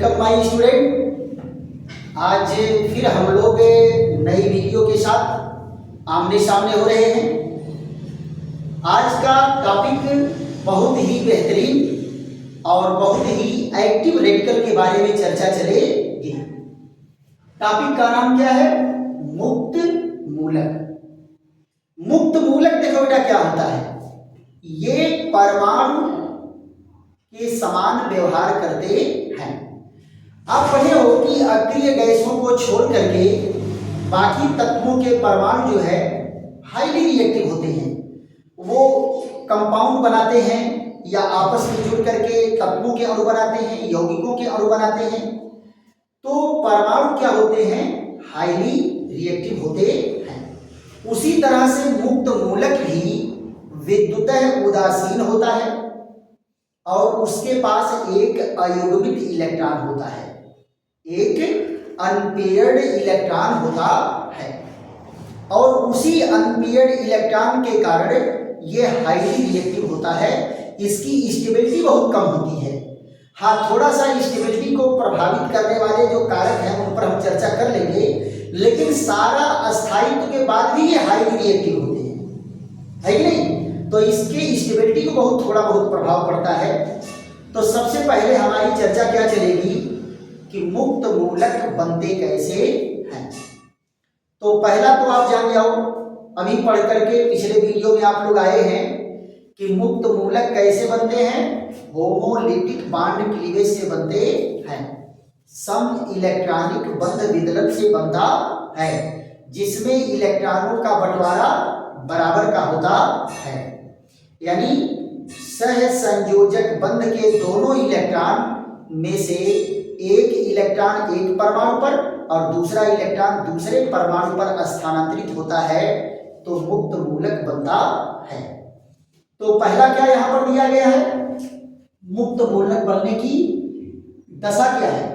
Welcome my student. आज फिर हम लोग नई वीडियो के साथ आमने सामने हो रहे हैं। आज का टॉपिक बहुत ही बेहतरीन और बहुत ही एक्टिव रेडिकल के बारे में चर्चा चलेगी। टॉपिक का नाम क्या है? मुक्त मूलक। मुक्त मूलक देखो बेटा क्या होता है। ये परमाणु के समान व्यवहार करते हैं। आप पढ़े हो कि अक्रिय गैसों को छोड़ करके बाकी तत्वों के परमाणु जो है हाईली रिएक्टिव होते हैं। वो कंपाउंड बनाते हैं या आपस में जुड़ करके तत्वों के अणु बनाते हैं, यौगिकों के अणु बनाते हैं। तो परमाणु क्या होते हैं? हाईली रिएक्टिव होते हैं। उसी तरह से मुक्त मूलक भी विद्युतः उदासीन होता है और उसके पास एक अयुग्मित इलेक्ट्रॉन होता है, एक अनपेयर्ड इलेक्ट्रॉन होता है। और उसी अनपेयर्ड इलेक्ट्रॉन के कारण ये हाईली रिएक्टिव होता है। इसकी स्टेबिलिटी बहुत कम होती है। हाँ, थोड़ा सा स्टेबिलिटी को प्रभावित करने वाले जो कारक हैं उन पर हम चर्चा कर लेंगे, लेकिन सारा अस्थायित्व के बाद भी ये हाईली रिएक्टिव होते हैं, है कि नहीं? तो इसके स्टेबिलिटी को थोड़ा बहुत प्रभाव पड़ता है। तो सबसे पहले हमारी चर्चा क्या चलेगी कि मुक्त मूलक बनते कैसे हैं। तो पहला तो आप जान जाओ, अभी पढ़ करके पिछले वीडियो में आप लोग आए हैं कि मुक्त मूलक कैसे बनते हैं। होमोलिटिक बॉन्ड क्लीवेज से बनते हैं। सम इलेक्ट्रॉनिक बंध विदलन से बनता है, जिसमें इलेक्ट्रॉनों का बंटवारा बराबर का होता है। यानी सहसंयोजक बंध के दोनों इलेक्ट्रॉन में से एक इलेक्ट्रॉन एक परमाणु पर और दूसरा इलेक्ट्रॉन दूसरे परमाणु पर स्थानांतरित होता है, तो मुक्त मूलक बनता है। तो पहला क्या यहां पर दिया गया है? मुक्त मूलक बनने की दशा क्या है?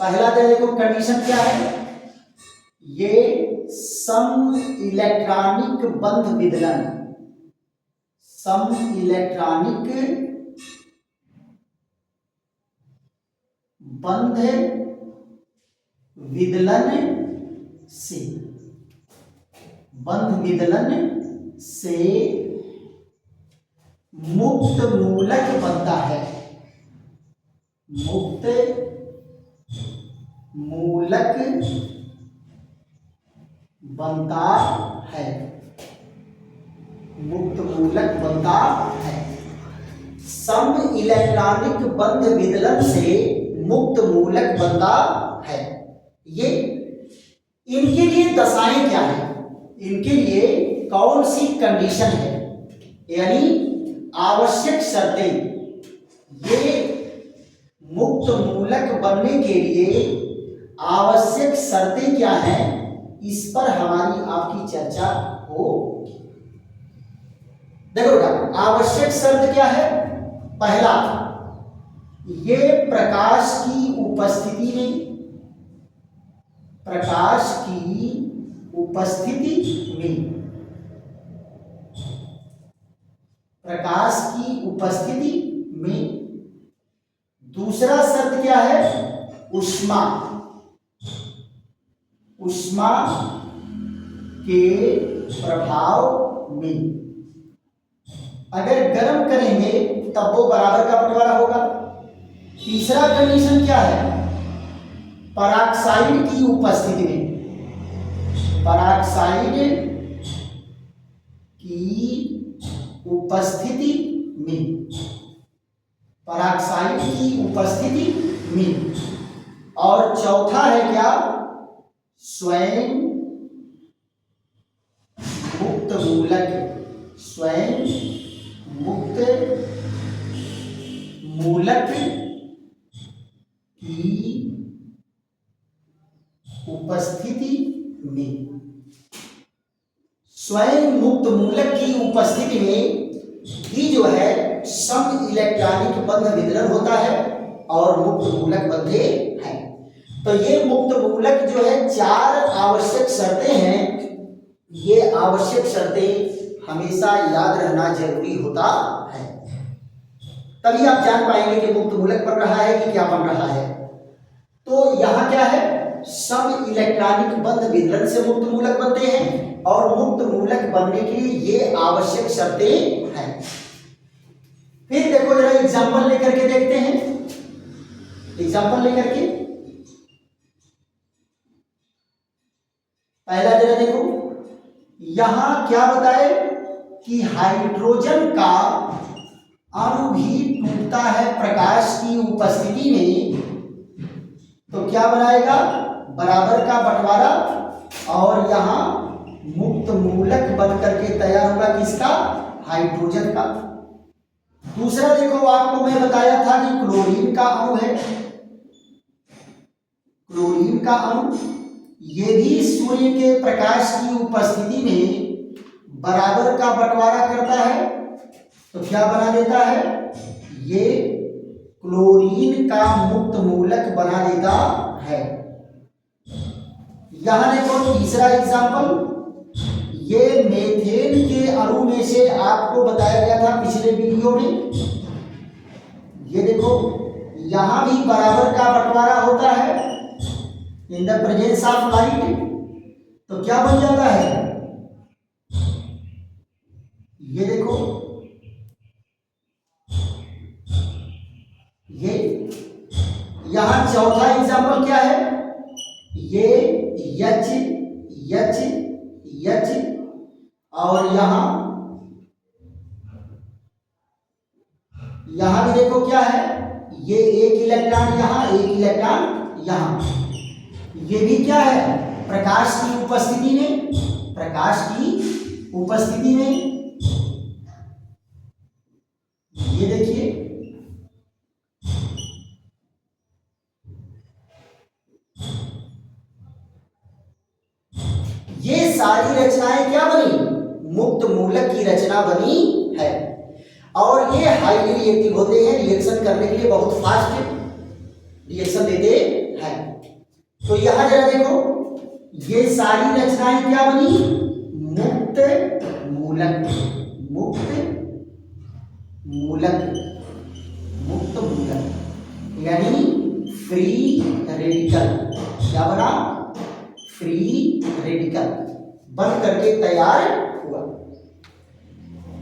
पहला देखो कंडीशन क्या है। ये सम इलेक्ट्रॉनिक बंध विदलन, सम इलेक्ट्रॉनिक बंध विदलन से, बंध विदलन से मुक्त मूलक बनता है। मुक्त मूलक बनता है। मुक्त मूलक बनता है। सम इलेक्ट्रॉनिक बंध विदलन से मुक्त मूलक बनता है। ये इनके लिए दशाएं क्या है? इनके लिए कौन सी कंडीशन है, यानी आवश्यक शर्तें। ये मुक्त मूलक बनने के लिए आवश्यक शर्तें क्या हैं, इस पर हमारी आपकी चर्चा होगी। देखो बेटा, आवश्यक शर्त क्या है? पहला, ये प्रकाश की उपस्थिति में, प्रकाश की उपस्थिति में, प्रकाश की उपस्थिति में। दूसरा शर्त क्या है? ऊष्मा, ऊष्मा के प्रभाव में। अगर गर्म करेंगे तब वो बराबर का बंटवारा होगा। तीसरा कंडीशन क्या है? पराक्साइड की उपस्थिति में, पराक्साइड की उपस्थिति में, पराक्साइड की उपस्थिति में। और चौथा है क्या? स्वयं मुक्त मूलक, स्वयं मुक्त मूलक की उपस्थिति में। स्वयं मुक्त मूलक की उपस्थिति में ही जो है सम इलेक्ट्रॉनिक बंध विदलन होता है और मुक्त मूलक बनते हैं। तो ये मुक्त मूलक जो है, चार आवश्यक शर्तें हैं। ये आवश्यक शर्तें हमेशा याद रहना जरूरी होता है, तभी आप जान पाएंगे कि मुक्त मूलक बन रहा है कि क्या बन रहा है। तो यहाँ क्या है, सम इलेक्ट्रॉनिक बंध वितरण से मुक्त मूलक बनते हैं और मुक्त मूलक बनने के लिए ये आवश्यक शर्तें हैं। फिर देखो जरा एग्जांपल लेकर के देखते हैं, एग्जांपल लेकर के पहला जरा देखो, यहां क्या बताए कि हाइड्रोजन का अणु भी टूटता है प्रकाश की उपस्थिति में, तो क्या बनाएगा, बराबर का बंटवारा, और यहां मुक्त मूलक बन करके तैयार होगा किसका, हाइड्रोजन का। दूसरा देखो, आपको मैं बताया था कि क्लोरीन का अणु है, क्लोरीन का अणु ये भी सूर्य के प्रकाश की उपस्थिति में बराबर का बंटवारा करता है, तो क्या बना देता है, ये क्लोरीन का मुक्त मूलक बना देता है। यहां देखो तीसरा एग्जांपल, ये मेथेन के अणु में से आपको बताया गया था पिछले वीडियो में, ये देखो यहां भी बराबर का बंटवारा होता है in the presence of light, तो क्या बन जाता है, ये देखो ये। यहां चौथा एग्जांपल क्या है, ये एच एच एच, और यहां भी देखो क्या है, ये एक इलेक्ट्रॉन यहां, एक इलेक्ट्रॉन यहां, ये भी क्या है, प्रकाश की उपस्थिति में, प्रकाश की उपस्थिति में, ये देखिए ये सारी रचनाएं क्या बनी, मुक्त मूलक की रचना बनी है, और ये हाईली रिएक्टिव होते हैं, रिएक्शन करने के लिए बहुत फास्ट रिएक्शन देते हैं। तो यहां जरा देखो, ये सारी रचनाएं क्या बनी, मुक्त मूलक, मुक्त मूलक, मुक्त मूलक, यानी फ्री रेडिकल, क्या बना, फ्री रेडिकल बन करके तैयार हुआ।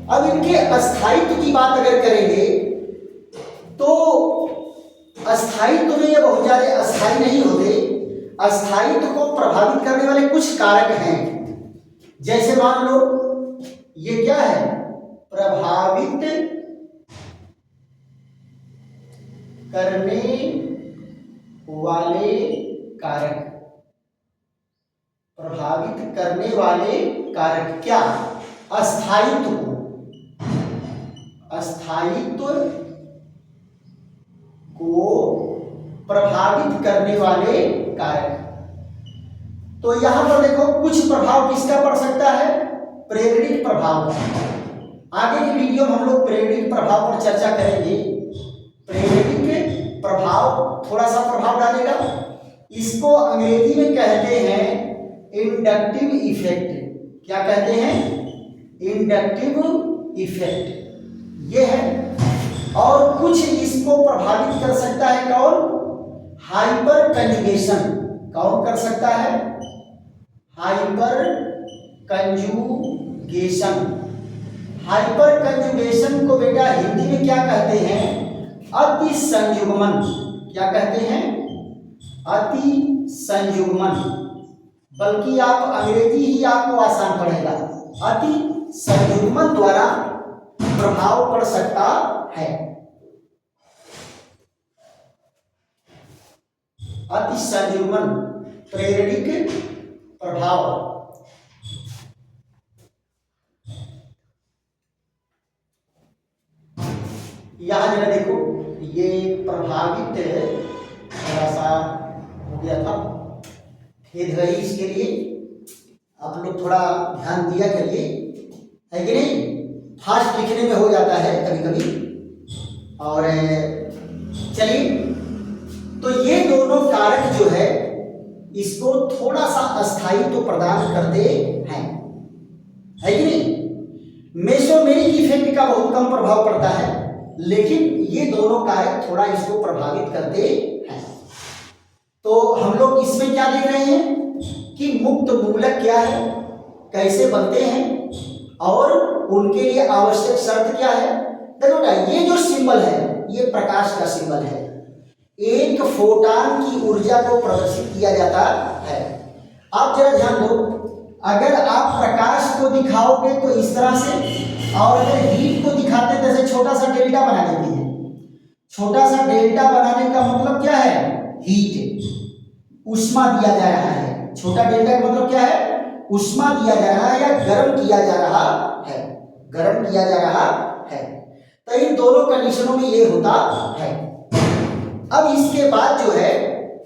अब इनके अस्थायित्व की बात अगर करेंगे तो अस्थायित्व में ये बहुत ज्यादा अस्थायी नहीं होते, अस्थायित्व को प्रभावित करने वाले कुछ कारक हैं, जैसे मान लो ये क्या है, प्रभावित करने वाले कारक, प्रभावित करने वाले कारक क्या, अस्थायित्व को, अस्थायित्व को प्रभावित करने वाले कारक। तो यहां पर देखो कुछ प्रभाव किसका पड़ सकता है, प्रेरणिक प्रभाव। आगे की वीडियो में हम लोग प्रेरणिक प्रभाव पर चर्चा करेंगे। प्रेरणिक प्रभाव थोड़ा सा प्रभाव डालेगा, इसको अंग्रेजी में कहते हैं इंडक्टिव इफेक्ट। क्या कहते हैं, इंडक्टिव इफेक्ट ये है। और कुछ इसको प्रभावित कर सकता है कौन, हाइपर कंजुगेशन। कौन कर सकता है, हाइपर कंजुगेशन। हाइपर कंजुगेशन को बेटा हिंदी में क्या कहते हैं, अति संयुग्मन। क्या कहते हैं, अति संयुग्मन, बल्कि आप अंग्रेजी ही आपको आसान पड़ेगा। अति संयुग्मन द्वारा प्रभाव पड़ सकता है, अति संयुग्मन, प्रेरणिक प्रभाव। यहां जरा देखो, ये प्रभावित थोड़ा सा हो गया था, खेद है इसके लिए, आप लोग थोड़ा ध्यान दिया करिए, है कि नहीं, फास्ट लिखने में हो जाता है कभी कभी। और चलिए, तो ये दोनों कारक जो है इसको थोड़ा सा अस्थायित्व प्रदान करते हैं, है कि नहीं। मेसोमेरिक इफेक्ट का बहुत कम प्रभाव पड़ता है, लेकिन ये दोनों कारक थोड़ा इसको प्रभावित करते हैं। तो हम लोग इसमें क्या देख रहे हैं कि मुक्त मूलक क्या है, कैसे बनते हैं और उनके लिए आवश्यक शर्त क्या है। देखो ना, ये जो सिंबल है ये प्रकाश का सिंबल है। एक फोटान की ऊर्जा को प्रदर्शित किया जाता है। आप जरा ध्यान दो, अगर आप प्रकाश को दिखाओगे तो इस तरह से, और अगर हीट को दिखाते हैं जैसे छोटा सा डेल्टा बना देते हैं। छोटा सा डेल्टा बनाने का मतलब क्या है, हीट, उष्मा दिया जा रहा है। छोटा डेल्टा का मतलब क्या है, उष्मा दिया जा रहा है या गर्म किया जा रहा है, गर्म किया जा रहा है। तो इन दोनों कंडीशनों में ये होता है। अब इसके बाद जो है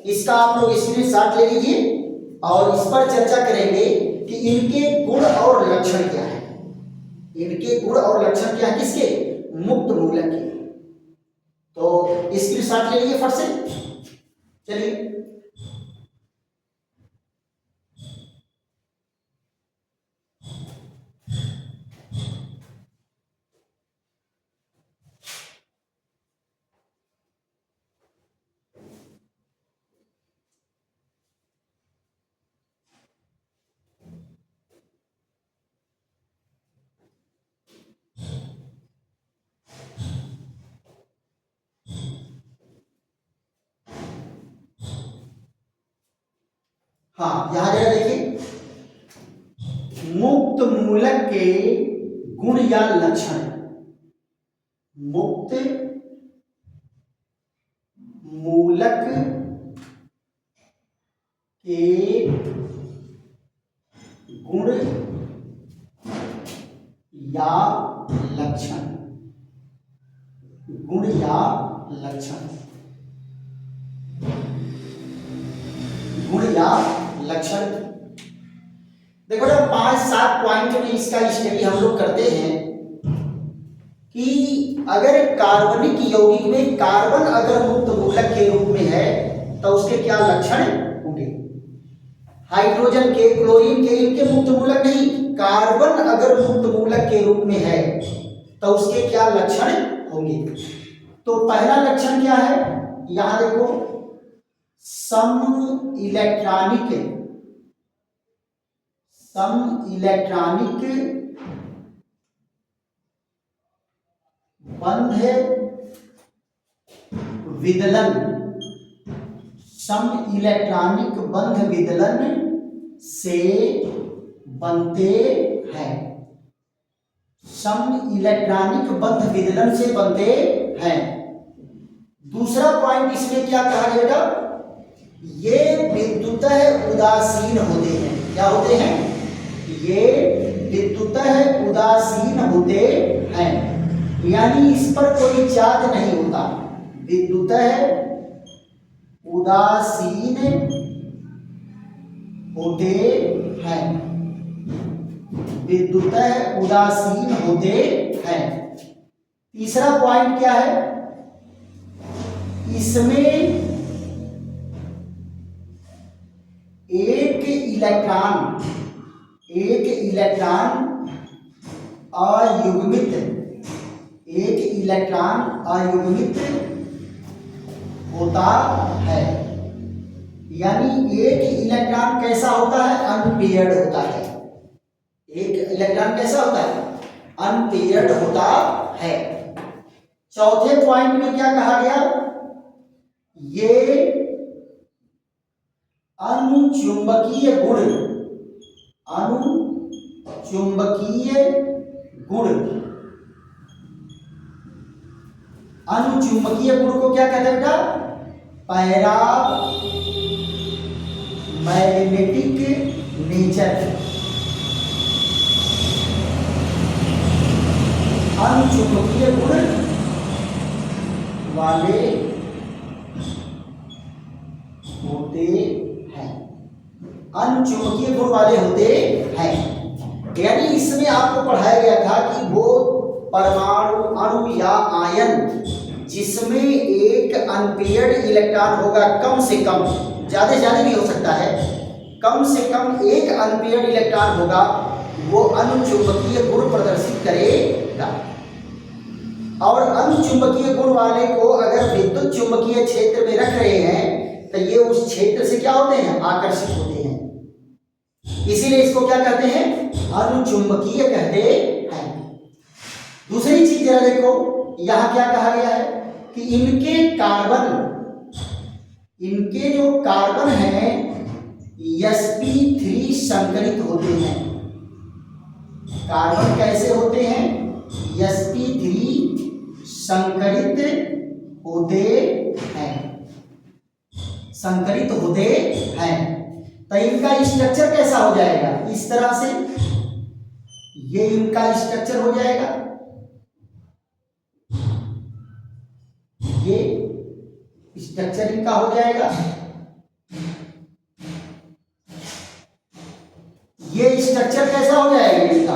इसका आप लोग स्क्रीनशॉट ले लीजिए और इस पर चर्चा करेंगे कि इनके गुण और लक्षण क्या है। इनके गुण और लक्षण क्या है किसके, मुक्त मूलक के। तो स्क्रीनशॉट ले लीजिए फट से, चलिए। हाँ, यहां जरा देखिए, मुक्त मूलक के गुण या लक्षण। मुक्त मूलक के गुण या लक्षण, गुण या लक्षण, गुण या लक्षण। देखो ना, 5-7 पॉइंट में इसका स्टडी हम लोग करते हैं कि अगर कार्बनिक यौगिक में कार्बन अगर मुक्त मूलक के रूप में है तो उसके क्या लक्षण होंगे। हाइड्रोजन के, क्लोरीन के, इनके मुक्त मूलक नहीं, कार्बन अगर मुक्त मूलक के रूप में है तो उसके क्या लक्षण होंगे। तो पहला लक्षण क्या है, यहां देखो, सम इलेक्ट्रॉनिक बंध विदलन, सम इलेक्ट्रॉनिक बंध विदलन से बनते हैं। सम इलेक्ट्रॉनिक बंध विदलन से बनते हैं। दूसरा पॉइंट इसमें क्या कहा जाएगा, ये विद्युतः उदासीन होते हैं। क्या होते हैं, ये विद्युतः उदासीन होते हैं, यानी इस पर कोई चार्ज नहीं होता। विद्युतः उदासीन होते हैं, विद्युतः उदासीन होते हैं। तीसरा पॉइंट क्या है, इसमें एक इलेक्ट्रॉन अयुग्मित, एक इलेक्ट्रॉन अयुग्मित होता है। यानी एक इलेक्ट्रॉन कैसा होता है, अनपेयर्ड होता है। एक इलेक्ट्रॉन कैसा होता है, अनपेयर्ड होता है। चौथे पॉइंट में क्या कहा गया, ये अनुचुंबकीय गुण, अनुचुंबकीय गुण, अनुचुंबकीय गुण को क्या कहते हैं बेटा, पैरा मैग्नेटिक नेचर। अनुचुंबकीय गुण वाले होते हैं, अनुचुंबकीय गुण वाले होते हैं। यानी इसमें आपको पढ़ाया गया था कि वो परमाणु, अणु या आयन जिसमें एक अनपेयर्ड इलेक्ट्रॉन होगा, कम से कम, ज्यादा ज्यादा भी हो सकता है, कम से कम एक अनपेयर्ड इलेक्ट्रॉन होगा, वो अनुचुंबकीय गुण प्रदर्शित करेगा। और अनुचुंबकीय गुण वाले को अगर विद्युत चुंबकीय क्षेत्र में रख रहे हैं तो ये उस क्षेत्र से क्या होते हैं, आकर्षित होते हैं। इसीलिए इसको क्या कहते हैं, अनुचुंबकीय कहते हैं। दूसरी चीज जरा देखो, यहां क्या कहा गया है कि इनके जो कार्बन हैं sp3 संकरित होते हैं। कार्बन कैसे होते हैं, sp3 संकरित होते हैं, संकरित होते हैं। तो इनका स्ट्रक्चर कैसा हो जाएगा, इस तरह से ये इनका स्ट्रक्चर हो जाएगा, ये स्ट्रक्चर इनका हो जाएगा। ये स्ट्रक्चर कैसा हो जाएगा इसका,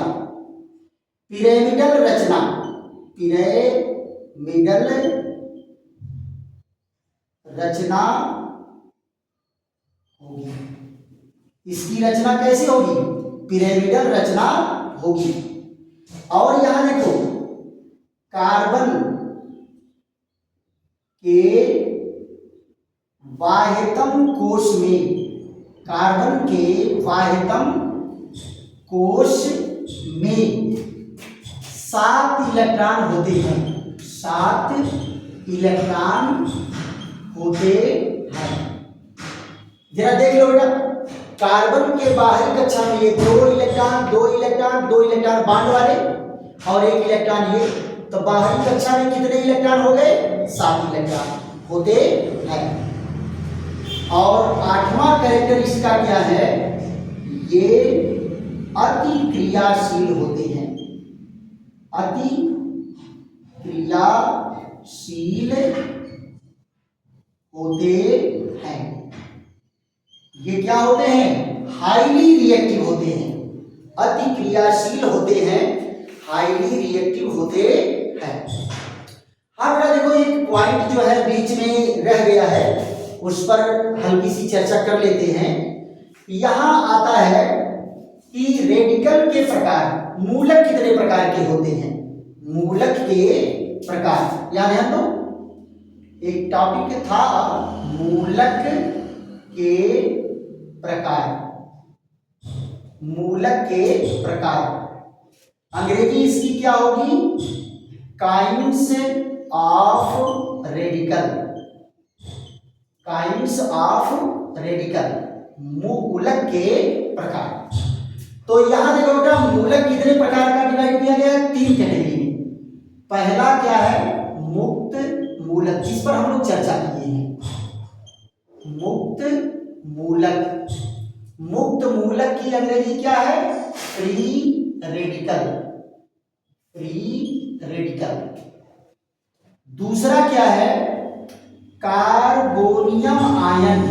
पिरामिडल रचना, पिरामिडल रचना होगी। इसकी रचना कैसी होगी, पिरामिडल रचना होगी। और यहां देखो, कार्बन के बाह्यतम कोश में, कार्बन के बाह्यतम कोश में 7 इलेक्ट्रॉन होते हैं, 7 इलेक्ट्रॉन होते हैं। जरा देख लो बेटा, कार्बन के बाहरी कक्षा में ये 2 इलेक्ट्रॉन 2 इलेक्ट्रॉन 2 इलेक्ट्रॉन बांड वाले और 1 इलेक्ट्रॉन ये, तो बाहरी कक्षा में कितने इलेक्ट्रॉन हो गए, 7 इलेक्ट्रॉन होते हैं। और 8वां कैरेक्टर इसका क्या है, ये अति क्रियाशील होते हैं, अति क्रियाशील होते हैं। ये क्या होते हैं, हाईली रिएक्टिव होते हैं, अति क्रियाशील होते हैं, हाईली रिएक्टिव होते हैं। हाँ बेटा देखो, एक पॉइंट जो है बीच में रह गया है, उस पर हल्की सी चर्चा कर लेते हैं। यहां आता है कि रेडिकल के प्रकार, मूलक कितने प्रकार के होते हैं, मूलक के प्रकार याद है। तो एक टॉपिक था मूलक के प्रकार, मूलक के प्रकार, अंग्रेजी इसकी क्या होगी, kinds of radical, kinds of radical, मूलक के प्रकार। तो यहां देखो बेटा, मूलक कितने प्रकार का डिवाइड किया गया है, 3 कैटेगरी में। पहला क्या है, मुक्त मूलक, जिस पर हम लोग चर्चा किए हैं, मुक्त मूलक। मुक्त मूलक की अंग्रेजी क्या है, फ्री रेडिकल, फ्री रेडिकल। दूसरा क्या है, कार्बोनियम आयन,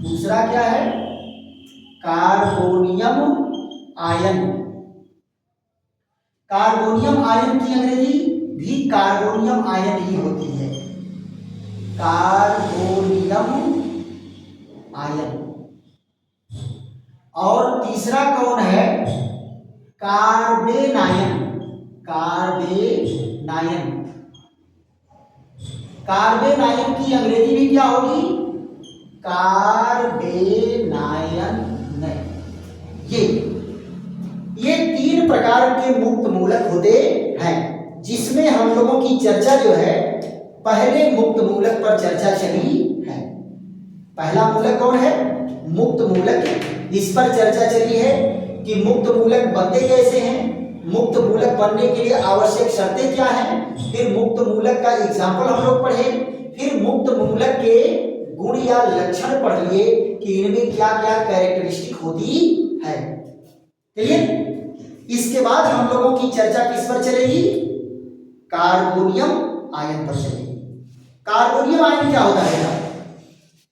दूसरा क्या है, कार्बोनियम आयन। कार्बोनियम आयन की अंग्रेजी भी कार्बोनियम आयन ही होती है, कार्बोनियम आयन। और तीसरा कौन है, carbene ion, carbene ion. Carbene ion की अंग्रेजी भी क्या होगी, कार्बेन आयन। ये 3 प्रकार के मुक्त मूलक होते हैं, जिसमें हम लोगों की चर्चा जो है पहले मुक्त मूलक पर चर्चा चली है। पहला मूलक कौन है, मुक्त मूलक। इस पर चर्चा चली है कि मुक्त मूलक बनते कैसे हैं, मुक्त मूलक बनने के लिए आवश्यक शर्तें क्या हैं। फिर मुक्त मूलक का एग्जाम्पल हम लोग पढ़े, फिर मुक्त मूलक के गुण या लक्षण पढ़ लिए कि इनमें क्या क्या कैरेक्टरिस्टिक होती है। क्लियर। इसके बाद हम लोगों की चर्चा किस पर चलेगी, कार्बोनियम आयन पर चलेगी। कार्बोनियम आयन क्या होता है,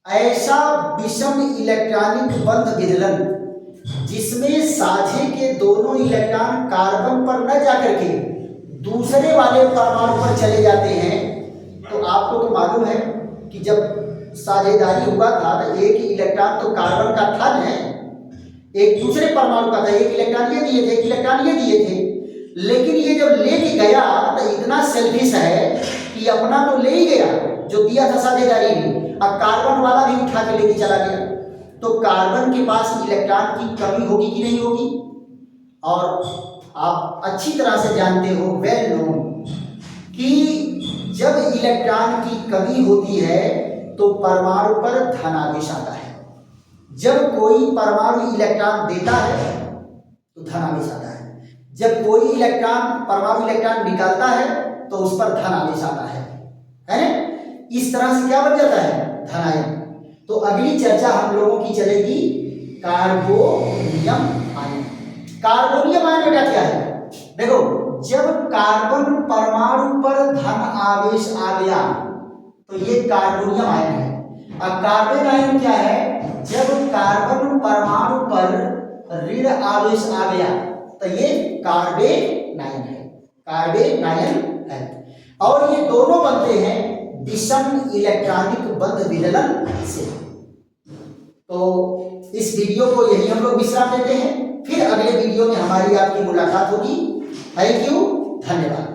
ऐसा विषम इलेक्ट्रॉनिक बंध विदलन जिसमें साझे के दोनों इलेक्ट्रॉन कार्बन पर न जाकर के दूसरे वाले परमाणु पर चले जाते हैं। तो आपको तो मालूम है कि जब साझेदारी हुआ था तो एक इलेक्ट्रॉन तो कार्बन का था न, एक दूसरे परमाणु का था, एक इलेक्ट्रॉन ये दिए थे, एक इलेक्ट्रॉन ये दिए थे। लेकिन ये जब लेके गया तो इतना सेल्फिश है कि अपना तो ले ही गया जो दिया था साझेदारी में, अब कार्बन वाला भी उठा के लेके चला गया, तो कार्बन के पास इलेक्ट्रॉन की कमी होगी कि नहीं होगी? और आप अच्छी तरह से जानते हो, वेल नोन, कि जब इलेक्ट्रॉन की कमी होती है तो परमाणु पर धन आवेश आता है। जब कोई परमाणु इलेक्ट्रॉन देता है तो धन आवेश आता है, जब कोई परमाणु इलेक्ट्रॉन निकालता है तो उस पर धन आवेश आता है ना? इस तरह से क्या बन जाता है? धनायन। तो अगली चर्चा हम लोगों की चलेगी कार्बोनियम आयन। कार्बोनियम आयन बेटा क्या है? देखो, जब कार्बन परमाणु पर धन आवेश आ गया तो ये कार्बोनियम आयन है। अब कार्बन आयन क्या है? जब कार्बन परमाणु पर ऋण आवेश आ गया तो ये कार्बेनायन है, कार्बेनायन है। और ये दोनों बनते हैं विषम इलेक्ट्रॉनिक बंध विदलन से। तो इस वीडियो को यही हम लोग विश्राम देते हैं, फिर अगले वीडियो में हमारी आपकी मुलाकात होगी। थैंक यू, धन्यवाद।